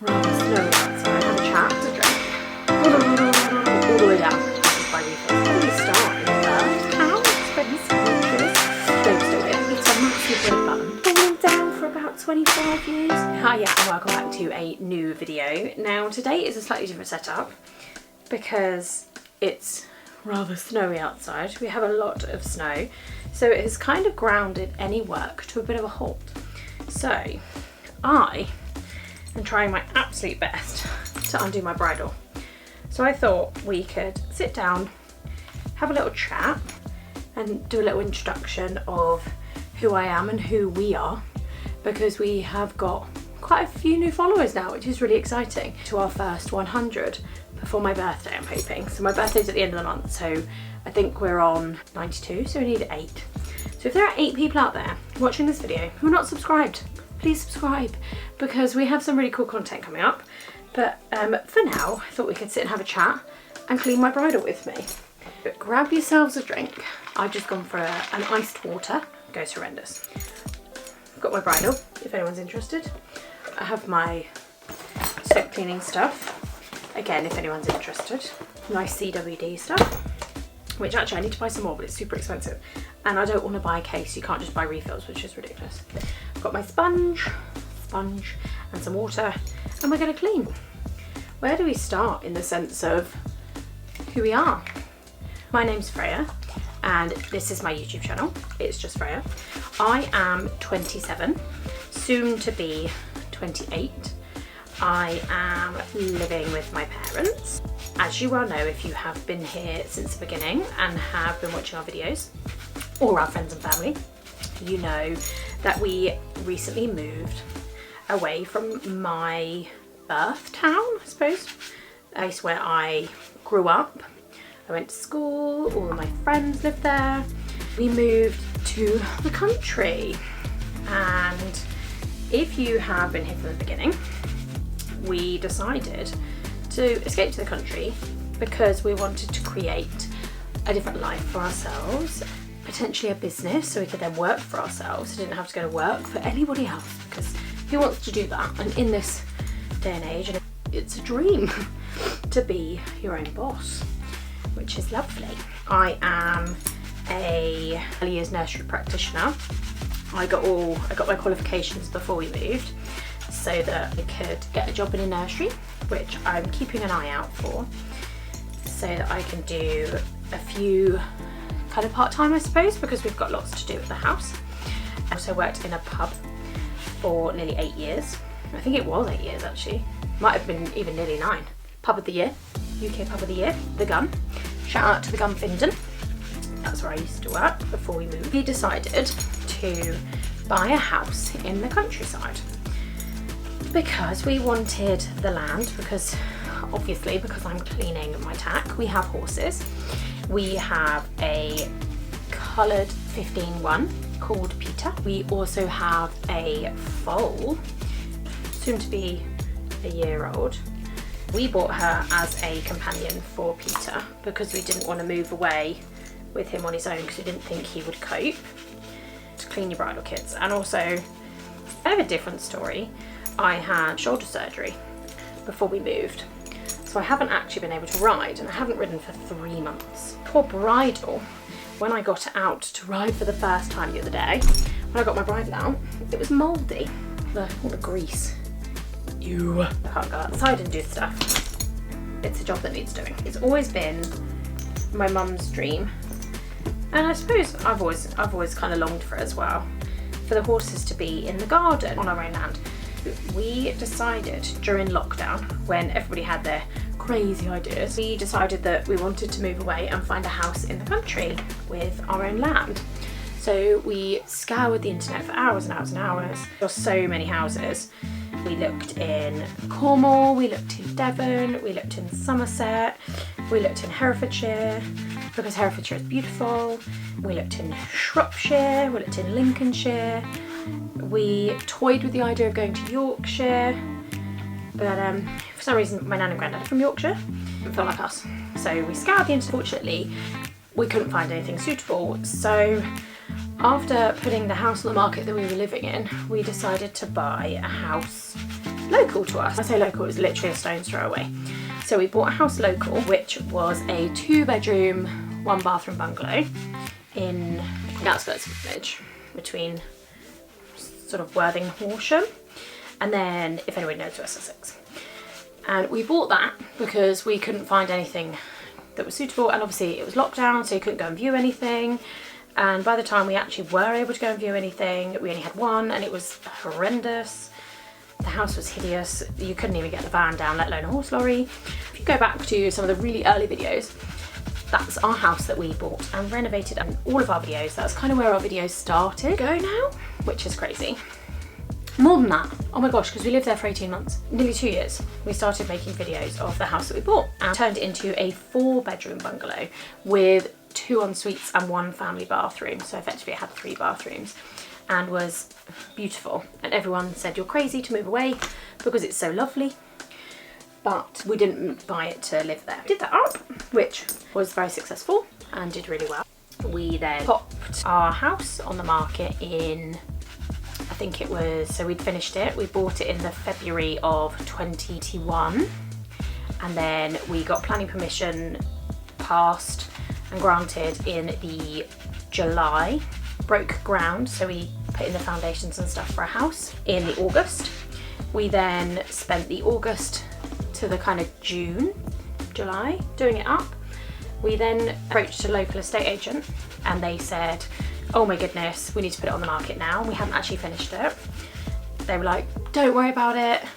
rather snowy outside. Have a chat, a drink. All the way down. Just by refills. Where do we start? In the first town? Space, adventurous. Don't do it. It's a massive red button. Falling down for about 25 years. Hi, yeah, and welcome back to a new video. Now, today is a slightly different setup because it's rather snowy outside. We have a lot of snow, so it has kind of grounded any work to a bit of a halt. So I am trying my absolute best to undo my bridle. So I thought we could sit down, have a little chat and do a little introduction of who I am and who we are, because we have got quite a few new followers now, which is really exciting. To our first 100 before my birthday, I'm hoping. So my birthday's at the end of the month, so I think we're on 92, so we need 8. So if there are 8 people out there watching this video who are not subscribed, please subscribe, because we have some really cool content coming up. But for now, I thought we could sit and have a chat and clean my bridle with me. But grab yourselves a drink. I've just gone for an iced water. It goes horrendous. I've got my bridle, if anyone's interested. I have my soap cleaning stuff. Again, if anyone's interested. Nice CWD stuff, which actually I need to buy some more, but it's super expensive. And I don't want to buy a case, you can't just buy refills, which is ridiculous. I've got my sponge, and some water, and we're going to clean. Where do we start in the sense of who we are? My name's Freya, and this is my YouTube channel. It's just Freya. I am 27, soon to be 28. I am living with my parents. As you well know, if you have been here since the beginning and have been watching our videos, or our friends and family, you know that we recently moved away from my birth town, I suppose, the place where I grew up. I went to school, all of my friends lived there. We moved to the country, and if you have been here from the beginning, we decided to escape to the country because we wanted to create a different life for ourselves, potentially a business so we could then work for ourselves. We didn't have to go to work for anybody else, because who wants to do that? And in this day and age, it's a dream to be your own boss, which is lovely. I am a early years nursery practitioner. I got my qualifications before we moved, so that I could get a job in a nursery, which I'm keeping an eye out for, so that I can do a few kind of part-time, I suppose, because we've got lots to do at the house. I also worked in a pub for nearly 8 years. I think it was 8 years actually. Might have been even nearly 9. Pub of the year, UK Pub of the Year, The Gun. Shout out to The Gun Findon. That's where I used to work before we moved. We decided to buy a house in the countryside because we wanted the land, because obviously, because I'm cleaning my tack, we have horses. We have a coloured 15-1 called Peter. We also have a foal, soon to be a year old. We bought her as a companion for Peter because we didn't want to move away with him on his own, because we didn't think he would cope. To clean your bridle, kids. And also, kind of a different story, I had shoulder surgery before we moved, so I haven't actually been able to ride, and I haven't ridden for 3 months. Poor bridle. When I got it out to ride for the first time the other day, when I got my bridle out, it was mouldy. All the grease. Ew. I can't go outside and do stuff. It's a job that needs doing. It's always been my mum's dream, and I suppose I've always kind of longed for it as well, for the horses to be in the garden on our own land. We decided during lockdown, when everybody had their crazy ideas, we decided that we wanted to move away and find a house in the country with our own land. So we scoured the internet for hours and hours and hours. There were so many houses. We looked in Cornwall, we looked in Devon, we looked in Somerset, we looked in Herefordshire, because Herefordshire is beautiful. We looked in Shropshire, we looked in Lincolnshire. We toyed with the idea of going to Yorkshire, but for some reason my nan and granddad are from Yorkshire, didn't feel like us. So we scoured the internet. Fortunately, we couldn't find anything suitable. So after putting the house on the market that we were living in, we decided to buy a house local to us. I say local, it was literally a stone's throw away. So we bought a house local, which was a 2-bedroom, 1-bathroom bungalow in the outskirts of the village, between sort of Worthing and Horsham, and then, if anybody knows, West Sussex. And we bought that because we couldn't find anything that was suitable, and obviously it was locked down, so you couldn't go and view anything. And by the time we actually were able to go and view anything, we only had one, and it was horrendous. The house was hideous. You couldn't even get the van down, let alone a horse lorry. If you go back to some of the really early videos, that's our house that we bought and renovated, and all of our videos, that's kind of where our videos started go now, which is crazy. More than that, oh my gosh, because we lived there for 18 months, nearly 2 years, we started making videos of the house that we bought and turned it into a 4-bedroom bungalow with 2 en-suites and 1 family bathroom. So effectively it had 3 bathrooms and was beautiful. And everyone said, you're crazy to move away because it's so lovely. But we didn't buy it to live there. We did that up, which was very successful and did really well. We then popped our house on the market in, I think it was, so we'd finished it. We bought it in the February of 2021. And then we got planning permission passed and granted in the July. Broke ground, so we put in the foundations and stuff for a house in the August. We then spent the August to the kind of June, July doing it up. We then approached a local estate agent and they said, oh my goodness, we need to put it on the market now. We hadn't actually finished it. They were like, don't worry about it.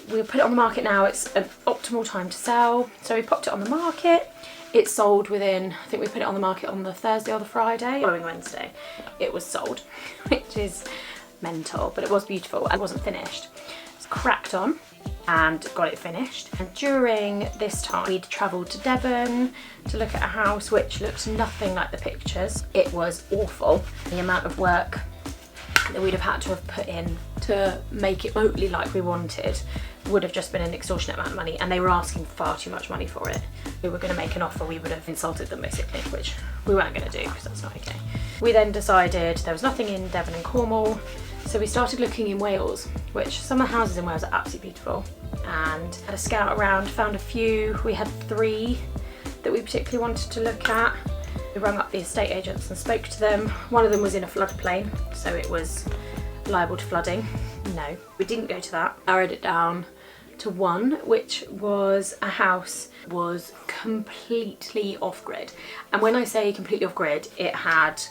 We'll put it on the market now. It's an optimal time to sell. So we popped it on the market. It sold within, I think we put it on the market on the Thursday or the Friday. Following Wednesday, it was sold, which is mental, but it was beautiful and wasn't finished. So cracked on and got it finished. And during this time, we'd travelled to Devon to look at a house which looked nothing like the pictures. It was awful. The amount of work that we'd have had to have put in to make it remotely like we wanted would have just been an extortionate amount of money, and they were asking far too much money for it. If we were going to make an offer, we would have insulted them basically, which we weren't going to do because that's not okay. We then decided there was nothing in Devon and Cornwall, so we started looking in Wales, which some of the houses in Wales are absolutely beautiful, and had a scout around, found a few. We had 3 that we particularly wanted to look at. We rung up the estate agents and spoke to them. One of them was in a floodplain, so it was liable to flooding. No, we didn't go to that. Narrowed it down to one, which was a house was completely off-grid. And when I say completely off-grid, it had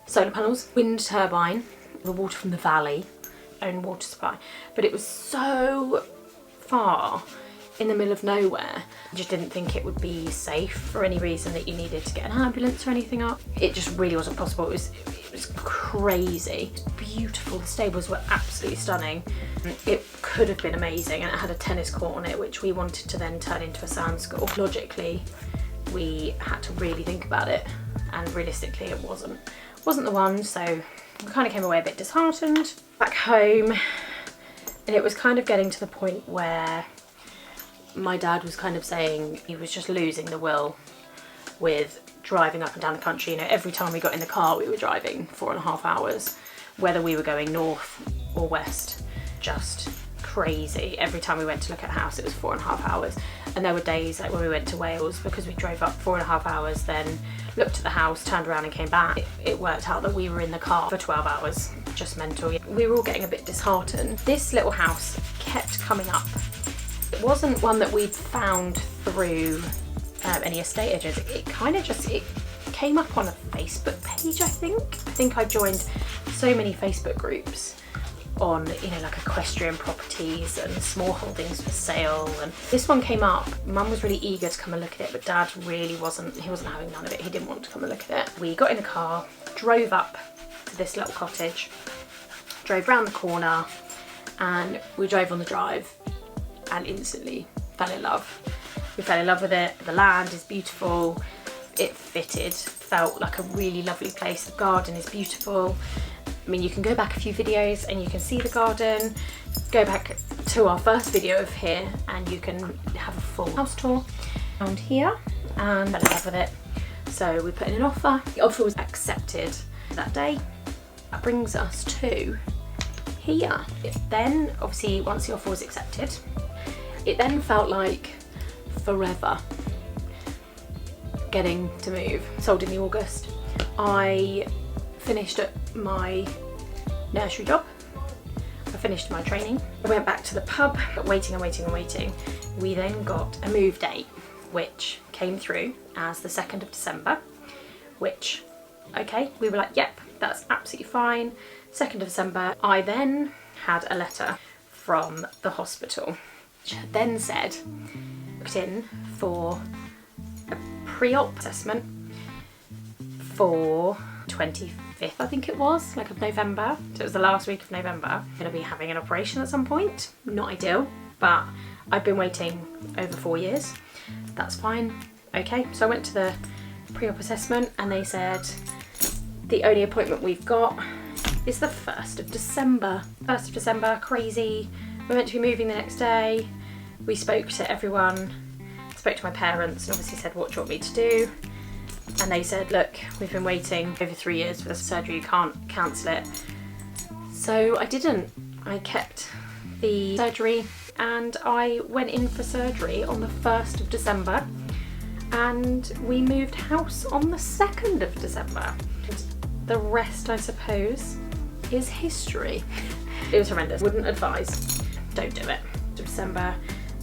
solar panels, wind turbine, the water from the valley, own water supply, but it was so far in the middle of nowhere. I just didn't think it would be safe for any reason that you needed to get an ambulance or anything up. It just really wasn't possible. It was crazy. It was beautiful. The stables were absolutely stunning. It could have been amazing, and it had a tennis court on it, which we wanted to then turn into a sound school. Logically, we had to really think about it, and realistically it wasn't the one, so we kind of came away a bit disheartened. Back home, and it was kind of getting to the point where my dad was kind of saying he was just losing the will with driving up and down the country. You know, every time we got in the car, we were driving 4.5 hours, whether we were going north or west. Just crazy. Every time we went to look at a house, it was 4.5 hours. And there were days like when we went to Wales, because we drove up 4.5 hours, then looked at the house, turned around and came back. It worked out that we were in the car for 12 hours. Just mental. We were all getting a bit disheartened. This little house kept coming up. It wasn't one that we'd found through any estate agents. It kind of just, it came up on a Facebook page, I think. I think I joined so many Facebook groups on, you know, like equestrian properties and small holdings for sale, and this one came up. Mum was really eager to come and look at it, but Dad really wasn't. He wasn't having none of it. He didn't want to come and look at it. We got in the car, drove up to this little cottage, drove round the corner, and we drove on the drive and instantly fell in love. We fell in love with it. The land is beautiful. It fitted, felt like a really lovely place. The garden is beautiful. I mean, you can go back a few videos and you can see the garden. Go back to our first video of here and you can have a full house tour around here, and fell in love with it. So we put in an offer. The offer was accepted that day. That brings us to here. Then obviously once the offer was accepted, it then felt like forever getting to move. Sold in the August. I finished at my nursery job. I finished my training. I went back to the pub, but waiting and waiting and waiting. We then got a move date, which came through as the 2nd of December, which, okay, we were like, yep, that's absolutely fine. 2nd of December. I then had a letter from the hospital, which then said, booked in for a pre-op assessment for 25th, I think it was, like of November. So it was the last week of November. I'm gonna be having an operation at some point. Not ideal, but I've been waiting over 4 years. That's fine. Okay, so I went to the pre-op assessment and they said the only appointment we've got is the 1st of December. 1st of December, crazy. We're meant to be moving the next day. We spoke to everyone, spoke to my parents and obviously said, what do you want me to do? And they said, look, we've been waiting over 3 years for the surgery, you can't cancel it. So I didn't. I kept the surgery and I went in for surgery on the 1st of December and we moved house on the 2nd of December. The rest, I suppose, is history. It was horrendous. Wouldn't advise. Don't do it. December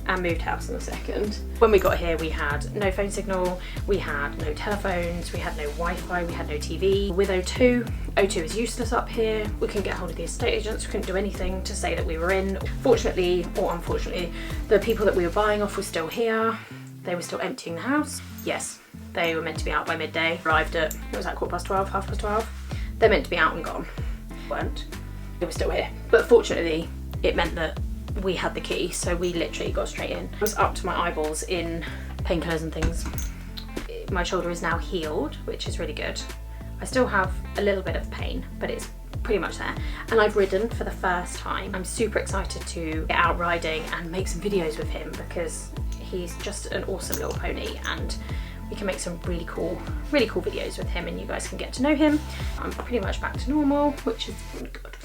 and moved house on the 2nd. When we got here, we had no phone signal, we had no telephones, we had no Wi-Fi, we had no TV. With O2, O2 is useless up here. We couldn't get hold of the estate agents, we couldn't do anything to say that we were in. Fortunately, or unfortunately, the people that we were buying off were still here. They were still emptying the house. Yes, they were meant to be out by midday. Arrived at, it was like 12:15, 12:30. They're meant to be out and gone. Weren't. They were still here. But fortunately, it meant that we had the key, so we literally got straight in. I was up to my eyeballs in painkillers and things. My shoulder is now healed, which is really good. I still have a little bit of pain, but it's pretty much there. And I've ridden for the first time. I'm super excited to get out riding and make some videos with him because he's just an awesome little pony and we can make some really cool videos with him and you guys can get to know him. I'm pretty much back to normal, which is really good.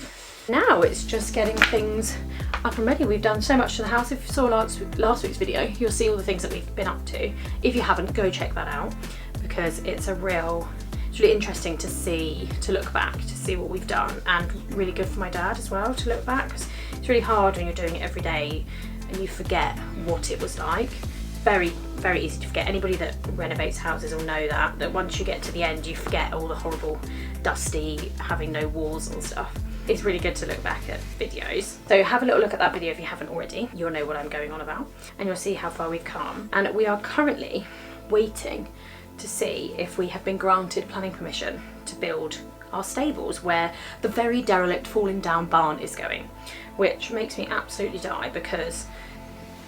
Now it's just getting things up and ready. We've done so much to the house. If you saw last week's video, you'll see all the things that we've been up to. If you haven't, go check that out because it's really interesting to look back, to see what we've done, and really good for my dad as well to look back because it's really hard when you're doing it every day and you forget what it was like. Very, very easy to forget. Anybody that renovates houses will know that once you get to the end, you forget all the horrible, dusty, having no walls and stuff. It's really good to look back at videos. So have a little look at that video if you haven't already. You'll know what I'm going on about and you'll see how far we've come. And we are currently waiting to see if we have been granted planning permission to build our stables where the very derelict falling down barn is going, which makes me absolutely die because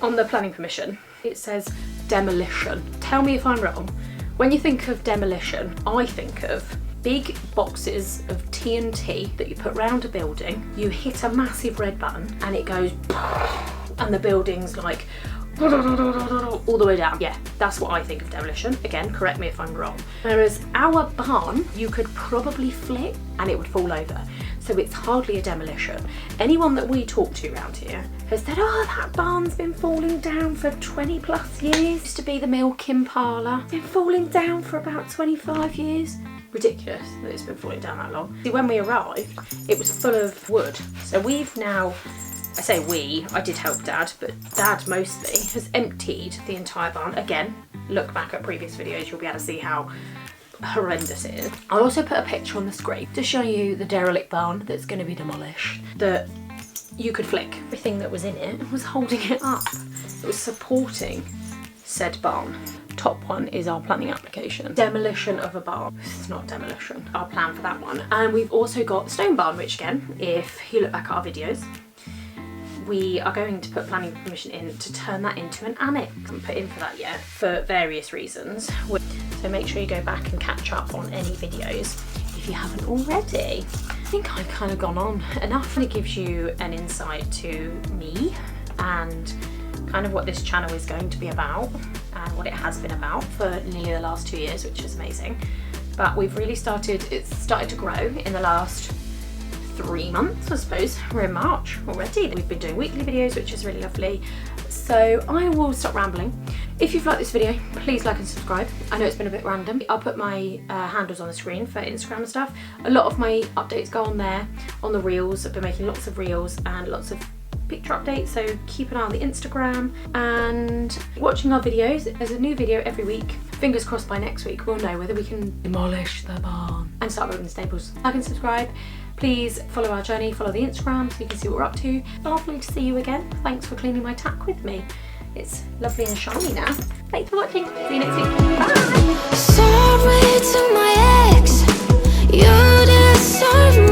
on the planning permission it says demolition. Tell me if I'm wrong. When you think of demolition, I think of big boxes of TNT that you put round a building, you hit a massive red button and it goes and the building's like all the way down. Yeah, that's what I think of demolition. Again, correct me if I'm wrong. Whereas our barn, you could probably flick and it would fall over. So it's hardly a demolition. Anyone that we talk to around here has said, oh, that barn's been falling down for 20 plus years. It used to be the milking parlour. It's been falling down for about 25 years. Ridiculous that it's been falling down that long. See, when we arrived, it was full of wood. So we've now, I say we, I did help Dad, but Dad mostly has emptied the entire barn. Again, look back at previous videos, you'll be able to see how horrendous it is. I'll also put a picture on the screen to show you the derelict barn that's going to be demolished, that you could flick. Everything that was in it was holding it up. It was supporting said barn. Top one is our planning application. Demolition of a barn. It's not demolition. Our plan for that one. And we've also got the stone barn, which again, if you look back at our videos, we are going to put planning permission in to turn that into an annex. I haven't put in for that yet for various reasons. So make sure you go back and catch up on any videos if you haven't already. I think I've kind of gone on enough. It gives you an insight to me and kind of what this channel is going to be about and what it has been about for nearly the last 2 years, which is amazing. But we've really it's started to grow in the last 3 months, I suppose. We're in March already. We've been doing weekly videos, which is really lovely. So I will stop rambling. If you've liked this video, please like and subscribe. I know it's been a bit random. I'll put my handles on the screen for Instagram and stuff. A lot of my updates go on there, on the reels. I've been making lots of reels and lots of picture updates, so keep an eye on the Instagram and watching our videos. There's a new video every week. Fingers crossed by next week we'll know whether we can demolish the barn and start building the stables. Like and subscribe. Please follow our journey, follow the Instagram so you can see what we're up to. Lovely to see you again. Thanks for cleaning my tack with me. It's lovely and shiny now. Thanks for watching. See you next week. Bye. Sorry to my ex, you deserve me.